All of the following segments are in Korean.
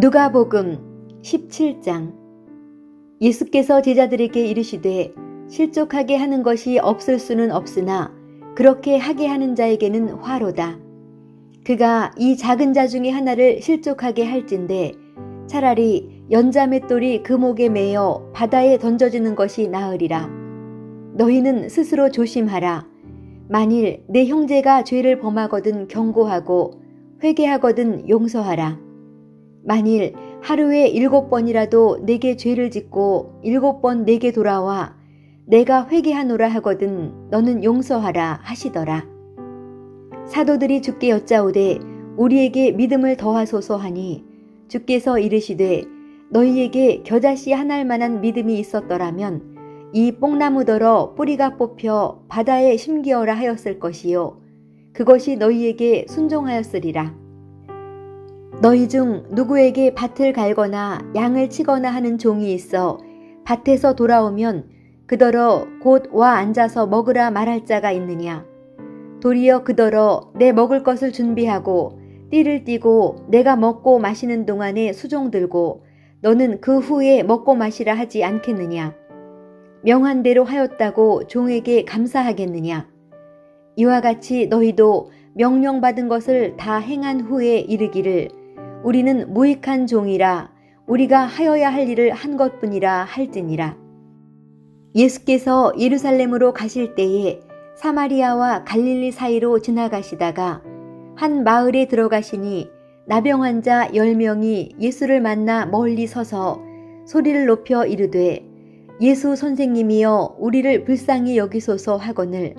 누가복음 17장. 예수께서 제자들에게 이르시되 실족하게 하는 것이 없을 수는 없으나 그렇게 하게 하는 자에게는 화로다. 그가 이 작은 자 중에 하나를 실족하게 할진대 차라리 연자맷돌이 그 목에 매여 바다에 던져지는 것이 나으리라. 너희는 스스로 조심하라. 만일 내 형제가 죄를 범하거든 경고하고 회개하거든 용서하라. 만일 하루에 7번이라도 내게 죄를 짓고 7번 내게 돌아와 내가 회개하노라 하거든 너는 용서하라 하시더라. 사도들이 주께 여짜오되 우리에게 믿음을 더하소서 하니 주께서 이르시되 너희에게 겨자씨 한 알만한 믿음이 있었더라면 이 뽕나무더러 뿌리가 뽑혀 바다에 심기어라 하였을 것이요 그것이 너희에게 순종하였으리라. 너희 중 누구에게 밭을 갈거나 양을 치거나 하는 종이 있어 밭에서 돌아오면 그더러 곧 와 앉아서 먹으라 말할 자가 있느냐. 도리어 그더러 내 먹을 것을 준비하고 띠를 띠고 내가 먹고 마시는 동안에 수종 들고 너는 그 후에 먹고 마시라 하지 않겠느냐. 명한 대로 하였다고 종에게 감사하겠느냐. 이와 같이 너희도 명령받은 것을 다 행한 후에 이르기를 우리는 무익한 종이라 우리가 하여야 할 일을 한 것뿐이라 할지니라. 예수께서 예루살렘으로 가실 때에 사마리아와 갈릴리 사이로 지나가시다가 한 마을에 들어가시니 나병 환자 10명이 예수를 만나 멀리 서서 소리를 높여 이르되 예수 선생님이여 우리를 불쌍히 여기소서 하거늘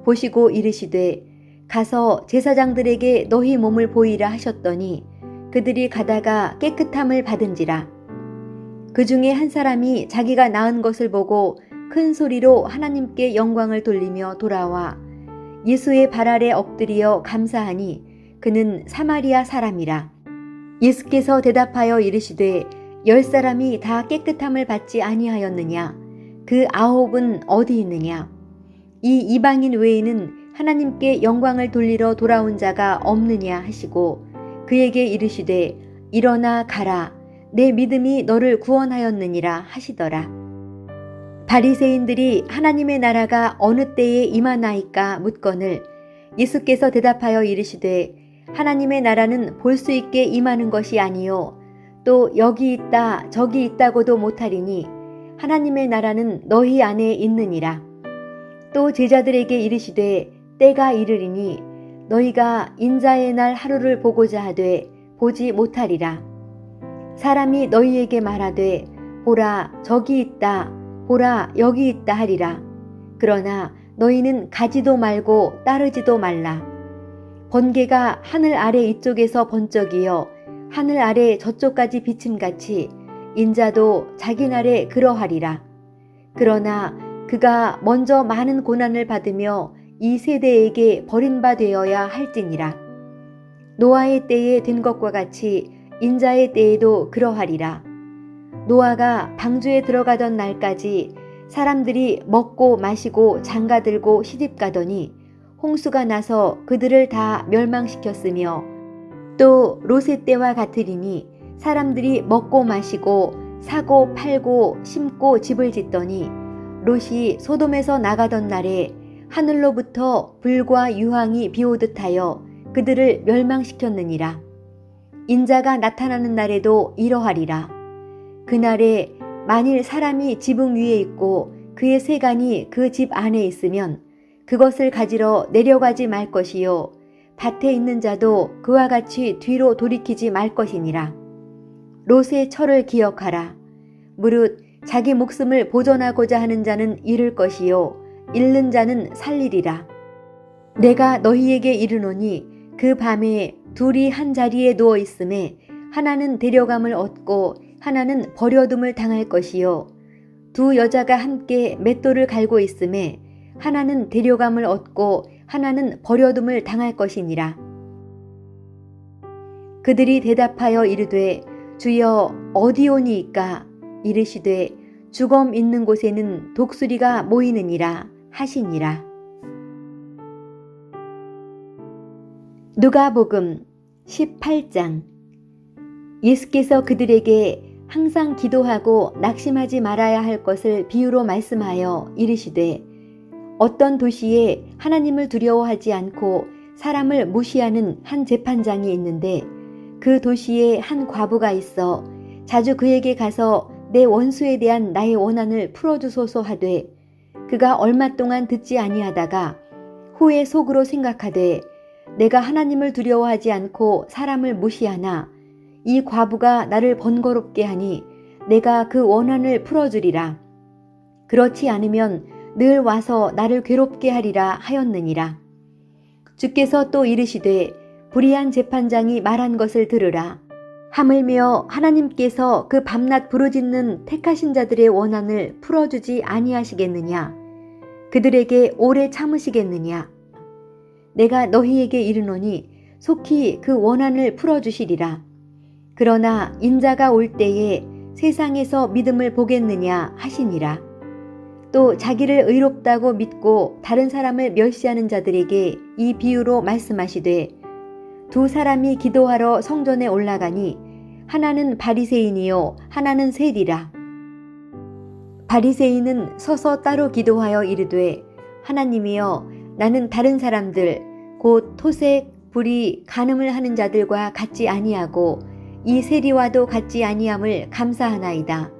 보시고 이르시되 가서 제사장들에게 너희 몸을 보이라 하셨더니 그들이 가다가 깨끗함을 받은지라. 그 중에 한 사람이 자기가 나은 것을 보고 큰 소리로 하나님께 영광을 돌리며 돌아와 예수의 발 아래 엎드리어 감사하니 그는 사마리아 사람이라. 예수께서 대답하여 이르시되 10사람이 다 깨끗함을 받지 아니하였느냐. 그 9은 어디 있느냐. 이 이방인 외에는 하나님께 영광을 돌리러 돌아온 자가 없느냐 하시고 그에게 이르시되 일어나 가라. 내 믿음이 너를 구원하였느니라 하시더라. 바리새인들이 하나님의 나라가 어느 때에 임하나이까 묻거늘 예수께서 대답하여 이르시되 하나님의 나라는 볼 수 있게 임하는 것이 아니요 또 여기 있다 저기 있다고도 못하리니 하나님의 나라는 너희 안에 있느니라. 또 제자들에게 이르시되 때가 이르리니 너희가 인자의 날 하루를 보고자 하되 보지 못하리라. 사람이 너희에게 말하되 보라 저기 있다 보라 여기 있다 하리라. 그러나 너희는 가지도 말고 따르지도 말라. 번개가 하늘 아래 이쪽에서 번쩍이어 하늘 아래 저쪽까지 비침같이 인자도 자기 날에 그러하리라. 그러나 그가 먼저 많은 고난을 받으며 이 세대에게 버림바 되어야 할지니라. 노아의 때에 된 것과 같이 인자의 때에도 그러하리라. 노아가 방주에 들어가던 날까지 사람들이 먹고 마시고 장가들고 시집가더니 홍수가 나서 그들을 다 멸망시켰으며 또 롯의 때와 같으리니 사람들이 먹고 마시고 사고 팔고 심고 집을 짓더니 롯이 소돔에서 나가던 날에 하늘로부터 불과 유황이 비오듯 하여 그들을 멸망시켰느니라. 인자가 나타나는 날에도 이러하리라. 그날에 만일 사람이 지붕 위에 있고 그의 세간이 그 집 안에 있으면 그것을 가지러 내려가지 말 것이요 밭에 있는 자도 그와 같이 뒤로 돌이키지 말 것이니라. 롯의 철을 기억하라. 무릇 자기 목숨을 보존하고자 하는 자는 잃을 것이요 잃는 자는 살리리라. 내가 너희에게 이르노니 그 밤에 둘이 한 자리에 누워 있음에 하나는 데려감을 얻고 하나는 버려둠을 당할 것이요 두 여자가 함께 맷돌을 갈고 있음에 하나는 데려감을 얻고 하나는 버려둠을 당할 것이니라. 그들이 대답하여 이르되 주여 어디오니이까. 이르시되 주검 있는 곳에는 독수리가 모이느니라 하시니라. 누가복음 18장. 예수께서 그들에게 항상 기도하고 낙심하지 말아야 할 것을 비유로 말씀하여 이르시되 어떤 도시에 하나님을 두려워하지 않고 사람을 무시하는 한 재판장이 있는데 그 도시에 한 과부가 있어 자주 그에게 가서 내 원수에 대한 나의 원한을 풀어주소서 하되 그가 얼마 동안 듣지 아니하다가 후에 속으로 생각하되 내가 하나님을 두려워하지 않고 사람을 무시하나 이 과부가 나를 번거롭게 하니 내가 그 원한을 풀어주리라. 그렇지 않으면 늘 와서 나를 괴롭게 하리라 하였느니라. 주께서 또 이르시되 불의한 재판장이 말한 것을 들으라. 하물며 하나님께서 그 밤낮 부르짖는 택하신 자들의 원한을 풀어주지 아니하시겠느냐? 그들에게 오래 참으시겠느냐? 내가 너희에게 이르노니 속히 그 원한을 풀어주시리라. 그러나 인자가 올 때에 세상에서 믿음을 보겠느냐 하시니라. 또 자기를 의롭다고 믿고 다른 사람을 멸시하는 자들에게 이 비유로 말씀하시되 두 사람이 기도하러 성전에 올라가니 하나는 바리새인이요 하나는 세리라. 바리새인은 서서 따로 기도하여 이르되 하나님이여 나는 다른 사람들 곧 토색, 불의, 간음을 하는 자들과 같지 아니하고 이 세리와도 같지 아니함을 감사하나이다.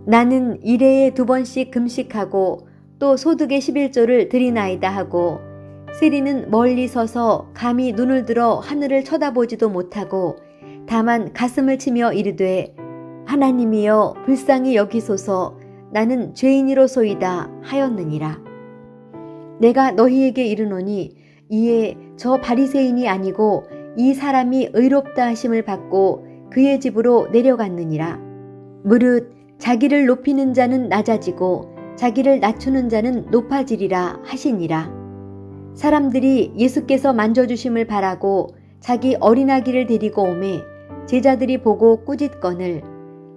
나는 일해에 2번씩 금식하고 또 소득의 11조를 드리나이다 하고 세리는 멀리 서서 감히 눈을 들어 하늘을 쳐다보지도 못하고 다만 가슴을 치며 이르되 하나님이여 불쌍히 여기소서 나는 죄인이로소이다 하였느니라. 내가 너희에게 이르노니 이에 저 바리새인이 아니고 이 사람이 의롭다 하심을 받고 그의 집으로 내려갔느니라. 무릇 자기를 높이는 자는 낮아지고 자기를 낮추는 자는 높아지리라 하시니라. 사람들이 예수께서 만져주심을 바라고 자기 어린아기를 데리고 오매 제자들이 보고 꾸짖거늘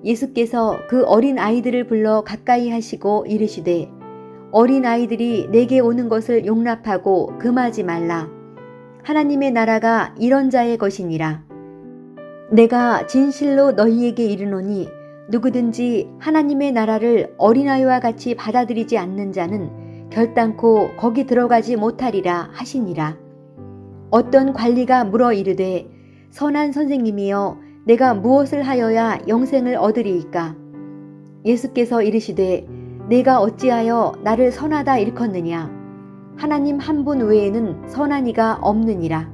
예수께서 그 어린 아이들을 불러 가까이 하시고 이르시되 어린 아이들이 내게 오는 것을 용납하고 금하지 말라. 하나님의 나라가 이런 자의 것이니라. 내가 진실로 너희에게 이르노니 누구든지 하나님의 나라를 어린아이와 같이 받아들이지 않는 자는 결단코 거기 들어가지 못하리라 하시니라. 어떤 관리가 물어 이르되 선한 선생님이여 내가 무엇을 하여야 영생을 얻으리이까? 예수께서 이르시되 내가 어찌하여 나를 선하다 일컫느냐? 하나님 한 분 외에는 선한 이가 없느니라.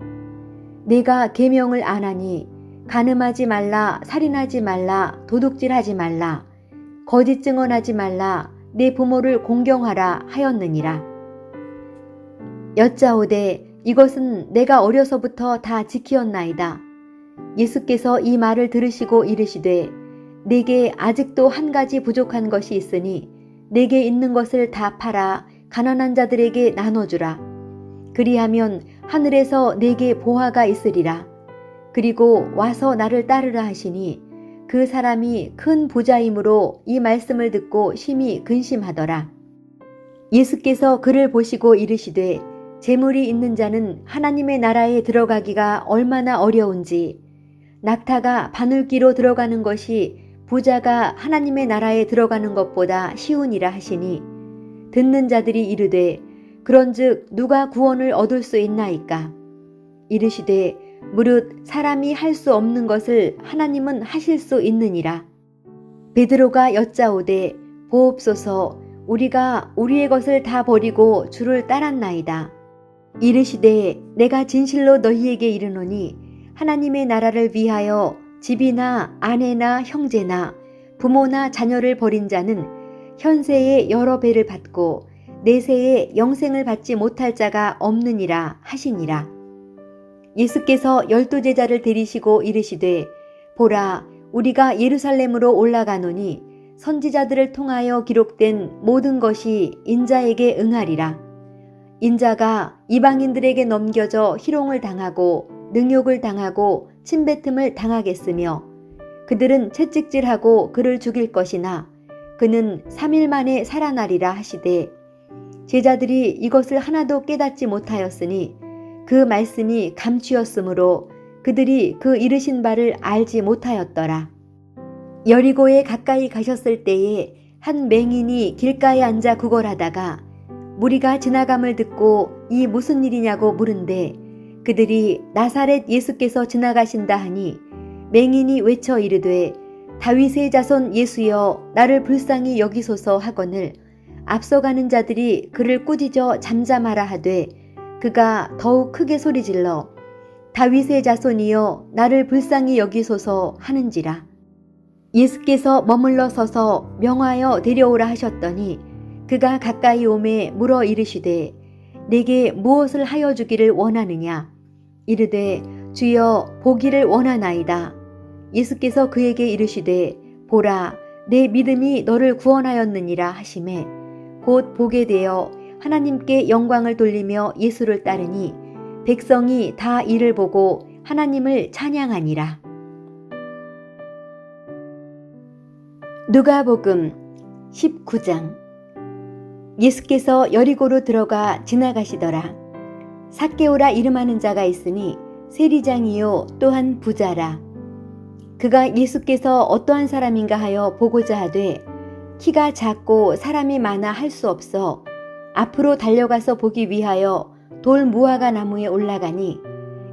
내가 계명을 안 하니 간음하지 말라, 살인하지 말라, 도둑질하지 말라, 거짓 증언하지 말라, 내 부모를 공경하라 하였느니라. 여짜오되 이것은 내가 어려서부터 다 지키었나이다. 예수께서 이 말을 들으시고 이르시되 내게 아직도 한 가지 부족한 것이 있으니 내게 있는 것을 다 팔아 가난한 자들에게 나눠주라. 그리하면 하늘에서 내게 보화가 있으리라. 그리고 와서 나를 따르라 하시니 그 사람이 큰 부자이므로 이 말씀을 듣고 심히 근심하더라. 예수께서 그를 보시고 이르시되 재물이 있는 자는 하나님의 나라에 들어가기가 얼마나 어려운지 낙타가 바늘귀로 들어가는 것이 부자가 하나님의 나라에 들어가는 것보다 쉬우니라 하시니 듣는 자들이 이르되 그런즉 누가 구원을 얻을 수 있나이까? 이르시되 무릇 사람이 할 수 없는 것을 하나님은 하실 수 있느니라. 베드로가 여짜오되 보옵소서 우리가 우리의 것을 다 버리고 주를 따랐나이다. 이르시되 내가 진실로 너희에게 이르노니 하나님의 나라를 위하여 집이나 아내나 형제나 부모나 자녀를 버린 자는 현세에 여러 배를 받고 내세에 영생을 받지 못할 자가 없느니라 하시니라. 예수께서 12제자를 데리시고 이르시되 보라 우리가 예루살렘으로 올라가노니 선지자들을 통하여 기록된 모든 것이 인자에게 응하리라. 인자가 이방인들에게 넘겨져 희롱을 당하고 능욕을 당하고 침뱉음을 당하겠으며 그들은 채찍질하고 그를 죽일 것이나 그는 3일 만에 살아나리라 하시되 제자들이 이것을 하나도 깨닫지 못하였으니 그 말씀이 감추었으므로 그들이 그 이르신 바를 알지 못하였더라. 여리고에 가까이 가셨을 때에 한 맹인이 길가에 앉아 구걸하다가 무리가 지나감을 듣고 이 무슨 일이냐고 물은데 그들이 나사렛 예수께서 지나가신다 하니 맹인이 외쳐 이르되 다윗의 자손 예수여 나를 불쌍히 여기소서 하거늘 앞서가는 자들이 그를 꾸짖어 잠잠하라 하되 그가 더욱 크게 소리질러 다윗의 자손이여 나를 불쌍히 여기소서 하는지라. 예수께서 머물러 서서 명하여 데려오라 하셨더니 그가 가까이 오매 물어 이르시되 내게 무엇을 하여 주기를 원하느냐. 이르되 주여 보기를 원하나이다. 예수께서 그에게 이르시되 보라 내 믿음이 너를 구원하였느니라 하시매 곧 보게 되어 하나님께 영광을 돌리며 예수를 따르니 백성이 다 이를 보고 하나님을 찬양하니라. 누가복음 19장. 예수께서 여리고로 들어가 지나가시더라. 삭개오라 이름하는 자가 있으니 세리장이요 또한 부자라. 그가 예수께서 어떠한 사람인가 하여 보고자 하되 키가 작고 사람이 많아 할 수 없어 앞으로 달려가서 보기 위하여 돌 무화과 나무에 올라가니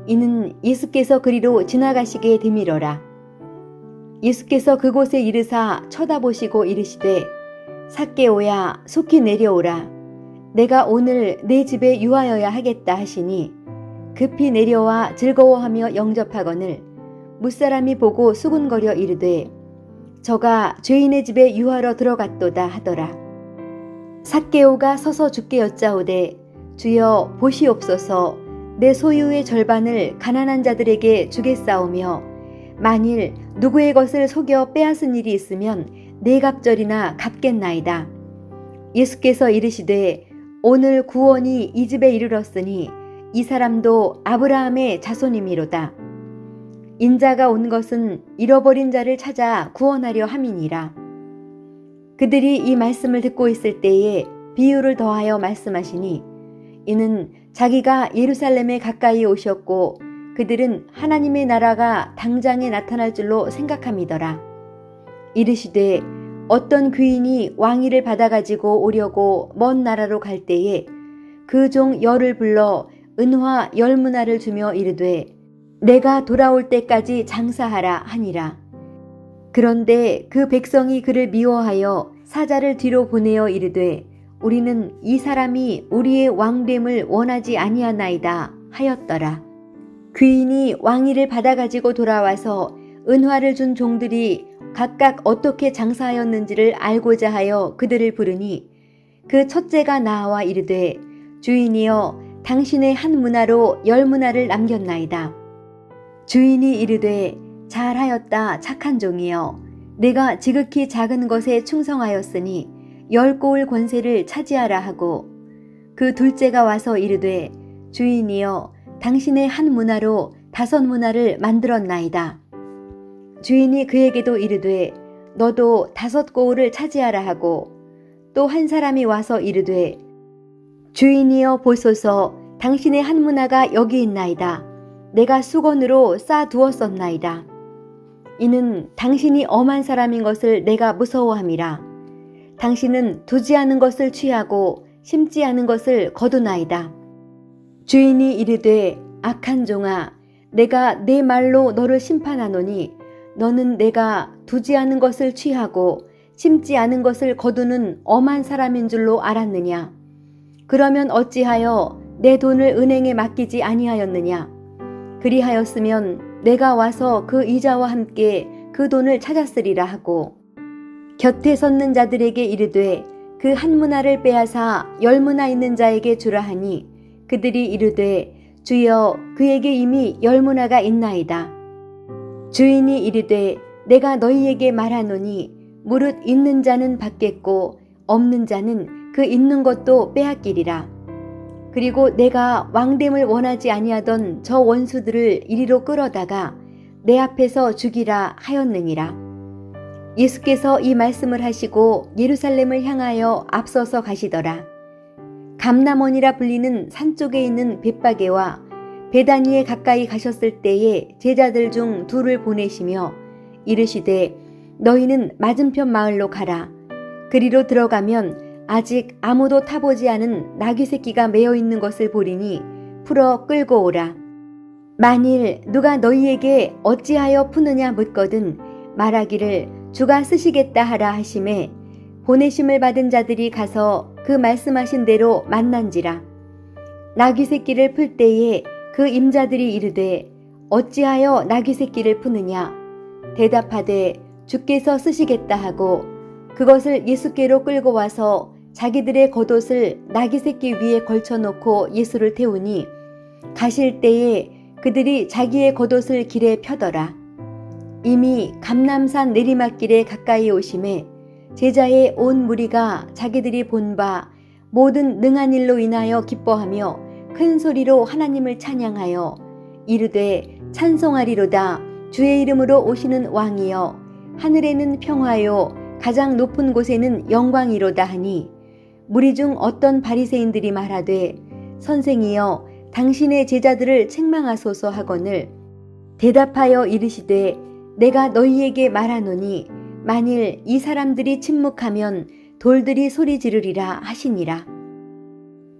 이는 예수께서 그리로 지나가시게 되밀어라. 예수께서 그곳에 이르사 쳐다보시고 이르시되 삭개오야 속히 내려오라. 내가 오늘 내 집에 유하여야 하겠다 하시니 급히 내려와 즐거워하며 영접하거늘 무사람이 보고 수군거려 이르되 저가 죄인의 집에 유하러 들어갔도다 하더라. 삭개오가 서서 주께 여짜오되 주여 보시옵소서 내 소유의 절반을 가난한 자들에게 주겠사오며 만일 누구의 것을 속여 빼앗은 일이 있으면 네 갑절이나 갚겠나이다. 예수께서 이르시되 오늘 구원이 이 집에 이르렀으니 이 사람도 아브라함의 자손이미로다. 인자가 온 것은 잃어버린 자를 찾아 구원하려 함이니라. 그들이 이 말씀을 듣고 있을 때에 비유를 더하여 말씀하시니 이는 자기가 예루살렘에 가까이 오셨고 그들은 하나님의 나라가 당장에 나타날 줄로 생각함이더라. 이르시되 어떤 귀인이 왕위를 받아가지고 오려고 먼 나라로 갈 때에 그 종 열을 불러 은화 10문화를 주며 이르되 내가 돌아올 때까지 장사하라 하니라. 그런데 그 백성이 그를 미워하여 사자를 뒤로 보내어 이르되 우리는 이 사람이 우리의 왕됨을 원하지 아니하나이다 하였더라. 귀인이 왕위를 받아가지고 돌아와서 은화를 준 종들이 각각 어떻게 장사하였는지를 알고자 하여 그들을 부르니 그 첫째가 나와 이르되 주인이여 당신의 한 문화로 10문화를 남겼나이다. 주인이 이르되 잘하였다 착한 종이여 내가 지극히 작은 것에 충성하였으니 10고을 권세를 차지하라 하고 그 둘째가 와서 이르되 주인이여 당신의 한 문화로 5문화를 만들었나이다. 주인이 그에게도 이르되 너도 5고을을 차지하라 하고 또 한 사람이 와서 이르되 주인이여 보소서 당신의 한 문화가 여기 있나이다. 내가 수건으로 쌓아두었었나이다. 이는 당신이 엄한 사람인 것을 내가 무서워함이라. 당신은 두지 않은 것을 취하고 심지 않은 것을 거두나이다. 주인이 이르되 악한 종아 내가 내 말로 너를 심판하노니 너는 내가 두지 않은 것을 취하고 심지 않은 것을 거두는 엄한 사람인 줄로 알았느냐. 그러면 어찌하여 내 돈을 은행에 맡기지 아니하였느냐. 그리하였으면 내가 와서 그 이자와 함께 그 돈을 찾았으리라 하고 곁에 섰는 자들에게 이르되 그 한 문화를 빼앗아 10문화 있는 자에게 주라 하니 그들이 이르되 주여 그에게 이미 10문화가 있나이다. 주인이 이르되 내가 너희에게 말하노니 무릇 있는 자는 받겠고 없는 자는 그 있는 것도 빼앗기리라. 그리고 내가 왕됨을 원하지 아니하던 저 원수들을 이리로 끌어다가 내 앞에서 죽이라 하였느니라. 예수께서 이 말씀을 하시고 예루살렘을 향하여 앞서서 가시더라. 감람원이라 불리는 산 쪽에 있는 벳바게와 베다니에 가까이 가셨을 때에 제자들 중 둘을 보내시며 이르시되 너희는 맞은편 마을로 가라. 그리로 들어가면 아직 아무도 타보지 않은 나귀 새끼가 매어 있는 것을 보리니 풀어 끌고 오라. 만일 누가 너희에게 어찌하여 푸느냐 묻거든 말하기를 주가 쓰시겠다 하라 하심에 보내심을 받은 자들이 가서 그 말씀하신 대로 만난지라. 나귀 새끼를 풀 때에 그 임자들이 이르되 어찌하여 나귀 새끼를 푸느냐 대답하되 주께서 쓰시겠다 하고 그것을 예수께로 끌고 와서 자기들의 겉옷을 나귀 새끼 위에 걸쳐놓고 예수를 태우니 가실 때에 그들이 자기의 겉옷을 길에 펴더라. 이미 감람산 내리막길에 가까이 오심에 제자의 온 무리가 자기들이 본 바 모든 능한 일로 인하여 기뻐하며 큰 소리로 하나님을 찬양하여 이르되 찬송하리로다. 주의 이름으로 오시는 왕이여 하늘에는 평화요 가장 높은 곳에는 영광이로다 하니 무리 중 어떤 바리새인들이 말하되 선생이여 당신의 제자들을 책망하소서 하거늘 대답하여 이르시되 내가 너희에게 말하노니 만일 이 사람들이 침묵하면 돌들이 소리 지르리라 하시니라.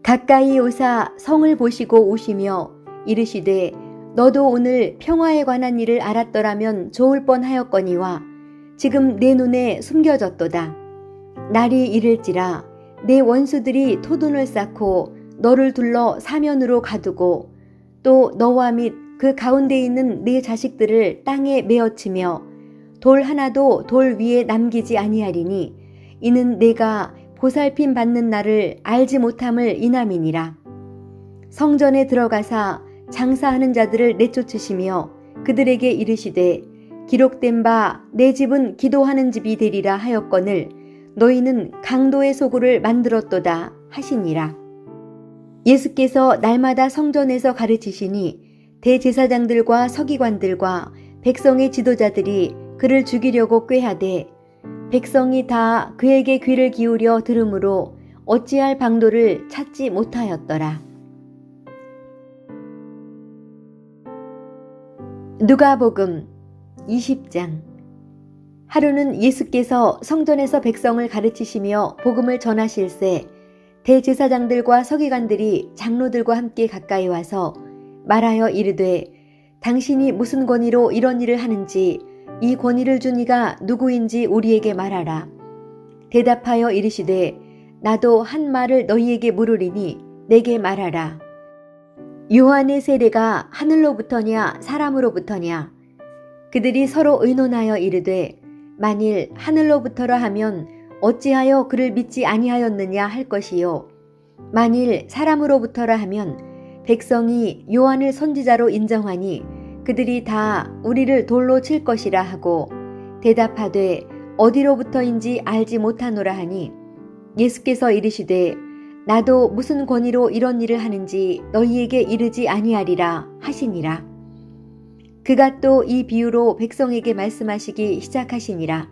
가까이 오사 성을 보시고 오시며 이르시되 너도 오늘 평화에 관한 일을 알았더라면 좋을 뻔하였거니와 지금 내 눈에 숨겨졌도다. 날이 이를지라 내 원수들이 토둔을 쌓고 너를 둘러 사면으로 가두고 또 너와 및 그 가운데 있는 네 자식들을 땅에 메어치며 돌 하나도 돌 위에 남기지 아니하리니 이는 내가 보살핌 받는 날을 알지 못함을 인함이니라. 성전에 들어가사 장사하는 자들을 내쫓으시며 그들에게 이르시되 기록된 바 내 집은 기도하는 집이 되리라 하였거늘 너희는 강도의 소굴을 만들었도다 하시니라. 예수께서 날마다 성전에서 가르치시니 대제사장들과 서기관들과 백성의 지도자들이 그를 죽이려고 꾀하되 백성이 다 그에게 귀를 기울여 들으므로 어찌할 방도를 찾지 못하였더라. 누가복음 20장. 하루는 예수께서 성전에서 백성을 가르치시며 복음을 전하실새 대제사장들과 서기관들이 장로들과 함께 가까이 와서 말하여 이르되 당신이 무슨 권위로 이런 일을 하는지 이 권위를 준 이가 누구인지 우리에게 말하라. 대답하여 이르시되 나도 한 말을 너희에게 물으리니 내게 말하라. 요한의 세례가 하늘로부터냐 사람으로부터냐? 그들이 서로 의논하여 이르되 만일 하늘로부터라 하면 어찌하여 그를 믿지 아니하였느냐 할 것이요 만일 사람으로부터라 하면 백성이 요한을 선지자로 인정하니 그들이 다 우리를 돌로 칠 것이라 하고 대답하되 어디로부터인지 알지 못하노라 하니 예수께서 이르시되 나도 무슨 권위로 이런 일을 하는지 너희에게 이르지 아니하리라 하시니라. 그가 또 이 비유로 백성에게 말씀하시기 시작하시니라.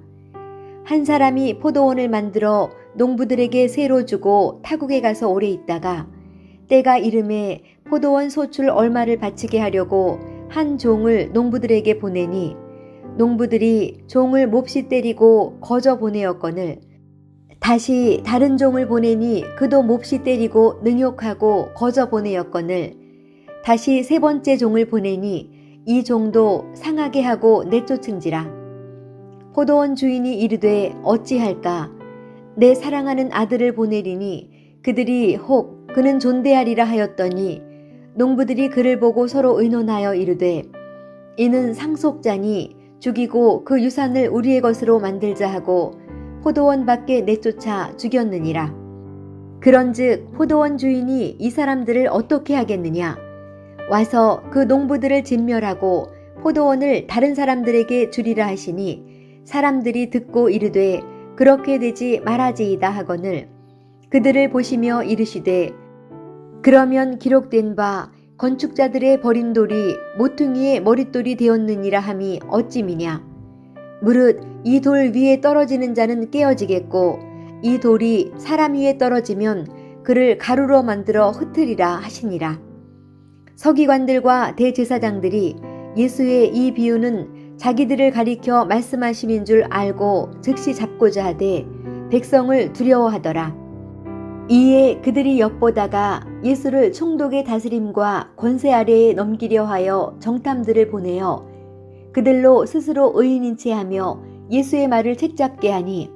한 사람이 포도원을 만들어 농부들에게 새로 주고 타국에 가서 오래 있다가 때가 이름에 포도원 소출 얼마를 바치게 하려고 한 종을 농부들에게 보내니 농부들이 종을 몹시 때리고 거저 보내었거늘 다시 다른 종을 보내니 그도 몹시 때리고 능욕하고 거저 보내었거늘 다시 세 번째 종을 보내니 이 종도 상하게 하고 내쫓은지라. 포도원 주인이 이르되 어찌할까? 내 사랑하는 아들을 보내리니 그들이 혹 그는 존대하리라 하였더니 농부들이 그를 보고 서로 의논하여 이르되 이는 상속자니 죽이고 그 유산을 우리의 것으로 만들자 하고 포도원 밖에 내쫓아 죽였느니라. 그런즉 포도원 주인이 이 사람들을 어떻게 하겠느냐? 와서 그 농부들을 진멸하고 포도원을 다른 사람들에게 주리라 하시니 사람들이 듣고 이르되 그렇게 되지 말아지이다 하거늘 그들을 보시며 이르시되 그러면 기록된 바 건축자들의 버린 돌이 모퉁이의 머릿돌이 되었느니라 함이 어찌미냐. 무릇 이 돌 위에 떨어지는 자는 깨어지겠고 이 돌이 사람 위에 떨어지면 그를 가루로 만들어 흩으리라 하시니라. 서기관들과 대제사장들이 예수의 이 비유는 자기들을 가리켜 말씀하심인 줄 알고 즉시 잡고자 하되 백성을 두려워하더라. 이에 그들이 엿보다가 예수를 총독의 다스림과 권세 아래에 넘기려 하여 정탐들을 보내어 그들로 스스로 의인인 채 하며 예수의 말을 책잡게 하니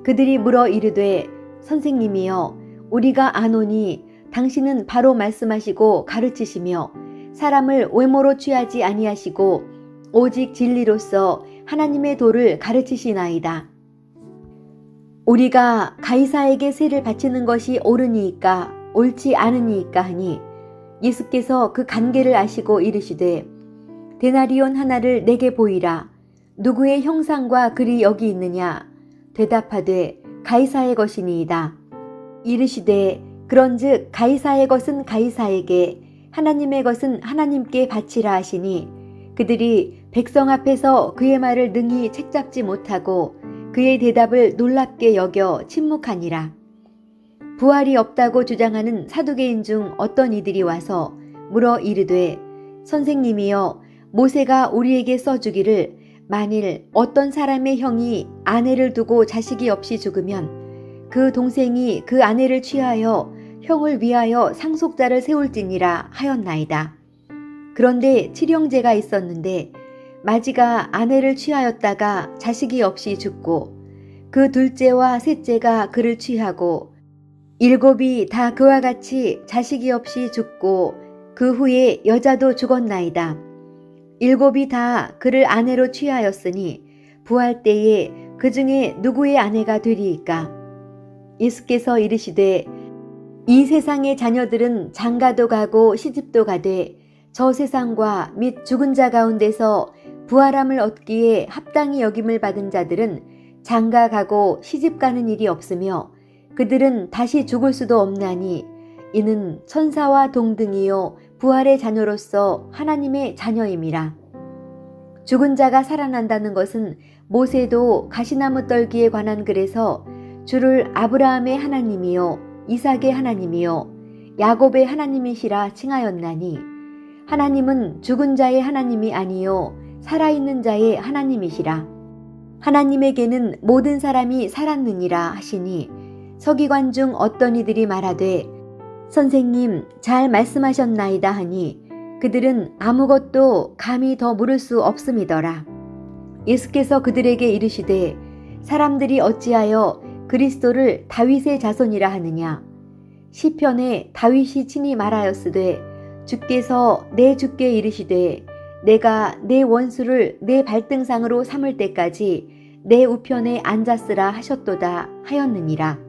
그들이 물어 이르되 선생님이여 우리가 아노니 당신은 바로 말씀하시고 가르치시며 사람을 외모로 취하지 아니하시고 오직 진리로서 하나님의 도를 가르치시나이다. 우리가 가이사에게 세를 바치는 것이 옳으니이까 옳지 않으니이까 하니 예수께서 그 간계를 아시고 이르시되 데나리온 하나를 내게 보이라. 누구의 형상과 글이 여기 있느냐? 대답하되 가이사의 것이니이다. 이르시되 그런즉 가이사의 것은 가이사에게 하나님의 것은 하나님께 바치라 하시니 그들이 백성 앞에서 그의 말을 능히 책잡지 못하고 그의 대답을 놀랍게 여겨 침묵하니라. 부활이 없다고 주장하는 사두개인 중 어떤 이들이 와서 물어 이르되 선생님이여 모세가 우리에게 써주기를 만일 어떤 사람의 형이 아내를 두고 자식이 없이 죽으면 그 동생이 그 아내를 취하여 형을 위하여 상속자를 세울지니라 하였나이다. 그런데 칠형제가 있었는데 마지가 아내를 취하였다가 자식이 없이 죽고 그 둘째와 셋째가 그를 취하고 일곱이 다 그와 같이 자식이 없이 죽고 그 후에 여자도 죽었나이다. 일곱이 다 그를 아내로 취하였으니 부활 때에 그 중에 누구의 아내가 되리이까? 예수께서 이르시되 이 세상의 자녀들은 장가도 가고 시집도 가되 저 세상과 및 죽은 자 가운데서 부활함을 얻기에 합당히 여김을 받은 자들은 장가 가고 시집 가는 일이 없으며 그들은 다시 죽을 수도 없나니 이는 천사와 동등이요 부활의 자녀로서 하나님의 자녀임이라. 죽은 자가 살아난다는 것은 모세도 가시나무 떨기에 관한 글에서 주를 아브라함의 하나님이요 이삭의 하나님이요 야곱의 하나님이시라 칭하였나니 하나님은 죽은 자의 하나님이 아니요 살아있는 자의 하나님이시라. 하나님에게는 모든 사람이 살았느니라 하시니 서기관 중 어떤 이들이 말하되 선생님 잘 말씀하셨나이다 하니 그들은 아무것도 감히 더 물을 수 없음이더라. 예수께서 그들에게 이르시되 사람들이 어찌하여 그리스도를 다윗의 자손이라 하느냐? 시편에 다윗이 친히 말하였으되 주께서 내 주께 이르시되 내가 내 원수를 내 발등상으로 삼을 때까지 내 우편에 앉았으라 하셨도다 하였느니라.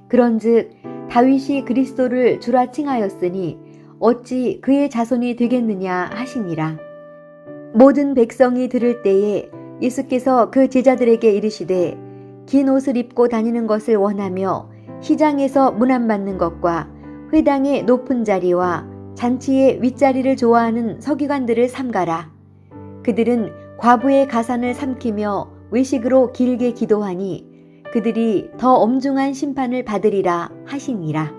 그런즉 다윗이 그리스도를 주라 칭하였으니 어찌 그의 자손이 되겠느냐 하시니라. 모든 백성이 들을 때에 예수께서 그 제자들에게 이르시되 긴 옷을 입고 다니는 것을 원하며 시장에서 문안받는 것과 회당의 높은 자리와 잔치의 윗자리를 좋아하는 서기관들을 삼가라. 그들은 과부의 가산을 삼키며 외식으로 길게 기도하니 그들이 더 엄중한 심판을 받으리라 하시니라.